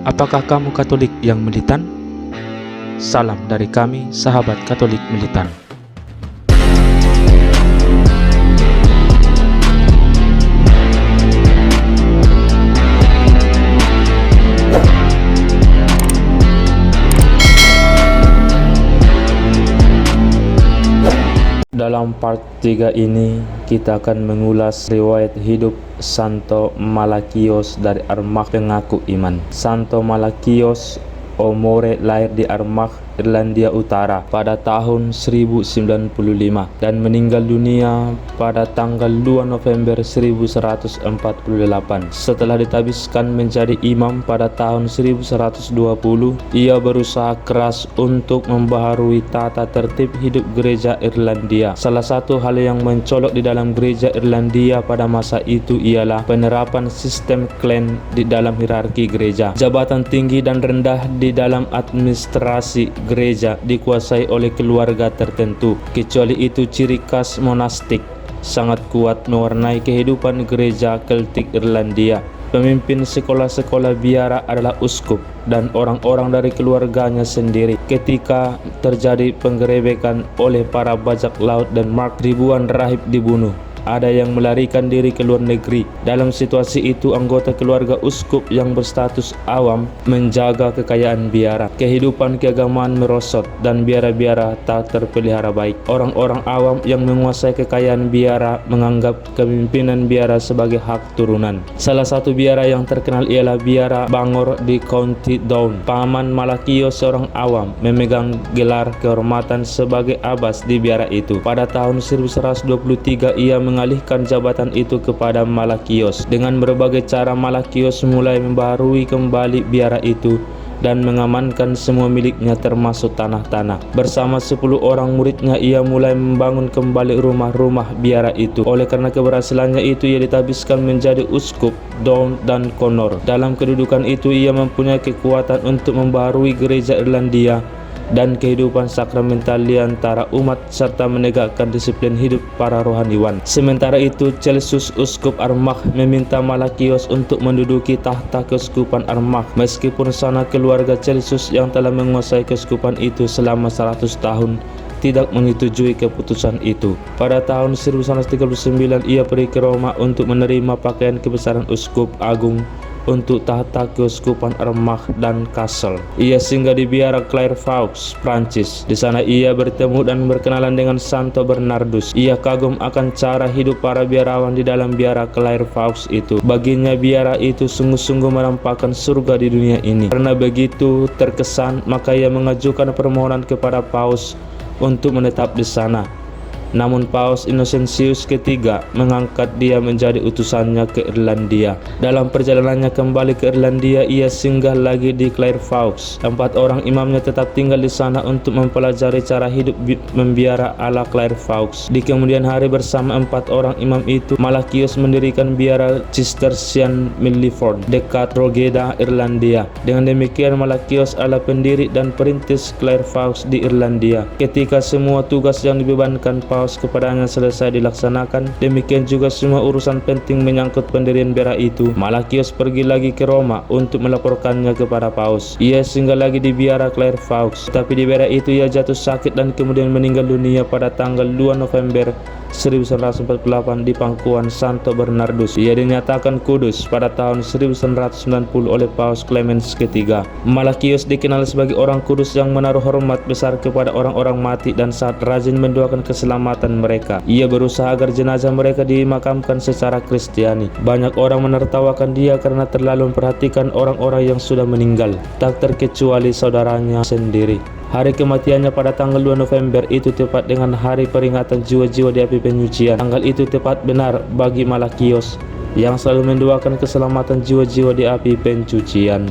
Apakah kamu Katolik yang militan? Salam dari kami, sahabat Katolik militan. Dalam part 3 ini, kita akan mengulas riwayat hidup Santo Malakios dari Armagh pengaku iman. Santo Malakios O'Moore lahir di Armagh, Irlandia Utara pada tahun 1095 dan meninggal dunia pada tanggal 2 November 1148 setelah ditabiskan menjadi imam pada tahun 1120. Ia berusaha keras untuk membaharui tata tertib hidup gereja Irlandia. Salah satu hal yang mencolok di dalam gereja Irlandia pada masa itu ialah penerapan sistem klan di dalam hierarki gereja. Jabatan tinggi dan rendah di dalam administrasi gereja dikuasai oleh keluarga tertentu. Kecuali itu, ciri khas monastik sangat kuat mewarnai kehidupan gereja Keltik Irlandia. Pemimpin sekolah-sekolah biara adalah uskup dan orang-orang dari keluarganya sendiri. Ketika terjadi penggerebekan oleh para bajak laut Denmark, ribuan rahib dibunuh. Ada yang melarikan diri ke luar negeri. Dalam situasi itu, anggota keluarga uskup yang berstatus awam menjaga kekayaan biara. Kehidupan keagamaan merosot dan biara-biara tak terpelihara baik. Orang-orang awam yang menguasai kekayaan biara menganggap kepemimpinan biara sebagai hak turunan. Salah satu biara yang terkenal ialah biara Bangor di County Down. Paman Malakios, seorang awam, memegang gelar kehormatan sebagai abbas di biara itu. Pada tahun 1123 ia mengalihkan jabatan itu kepada Malakios. Dengan berbagai cara, Malakios mulai membaharui kembali biara itu dan mengamankan semua miliknya termasuk tanah-tanah. Bersama 10 orang muridnya, ia mulai membangun kembali rumah-rumah biara itu. Oleh karena keberhasilannya itu, ia ditabiskan menjadi uskup Down dan Connor. Dalam kedudukan itu, ia mempunyai kekuatan untuk membaharui gereja Irlandia dan kehidupan sakramental di antara umat serta menegakkan disiplin hidup para rohaniwan. Sementara itu, Celsus uskup Armagh meminta Malakios untuk menduduki tahta keuskupan Armagh, meskipun sana keluarga Celsus yang telah menguasai keuskupan itu selama 100 tahun tidak menyetujui keputusan itu. Pada tahun 1139 ia pergi ke Roma untuk menerima pakaian kebesaran uskup agung untuk tahta keuskupan Armagh dan Kassel. Ia singgah di biara Clairvaux, Prancis. Di sana ia bertemu dan berkenalan dengan Santo Bernardus. Ia kagum akan cara hidup para biarawan di dalam biara Clairvaux itu. Baginya biara itu sungguh-sungguh menampakkan surga di dunia ini. Karena begitu terkesan, maka ia mengajukan permohonan kepada Paus untuk menetap di sana. Namun Paus Innocentius III mengangkat dia menjadi utusannya ke Irlandia. Dalam perjalanannya kembali ke Irlandia, ia singgah lagi di Clairvaux. 4 orang imamnya tetap tinggal di sana untuk mempelajari cara hidup membiara ala Clairvaux. Di kemudian hari, bersama 4 orang imam itu, Malakios mendirikan biara Cistercian Milliford dekat Drogheda, Irlandia. Dengan demikian, Malakios adalah pendiri dan perintis Clairvaux di Irlandia. Ketika semua tugas yang dibebankan Paus kepadanya selesai dilaksanakan, demikian juga semua urusan penting menyangkut pendirian biara itu, Malakios pergi lagi ke Roma untuk melaporkannya kepada Paus. Ia singgah lagi di biara Clairvaux, tapi di biara itu ia jatuh sakit dan kemudian meninggal dunia pada tanggal 2 November 1948 di pangkuan Santo Bernardus. Ia dinyatakan kudus pada tahun 1990 oleh Paus Clemens III. Malakios dikenal sebagai orang kudus yang menaruh hormat besar kepada orang-orang mati dan sangat rajin mendoakan keselamatan mereka. Ia berusaha agar jenazah mereka dimakamkan secara Kristiani. Banyak orang menertawakan dia karena terlalu memperhatikan orang-orang yang sudah meninggal, tak terkecuali saudaranya sendiri. Hari kematiannya pada tanggal 2 November itu tepat dengan hari peringatan jiwa-jiwa di api penyucian. Tanggal itu tepat benar bagi Malakios yang selalu mendoakan keselamatan jiwa-jiwa di api pencucian.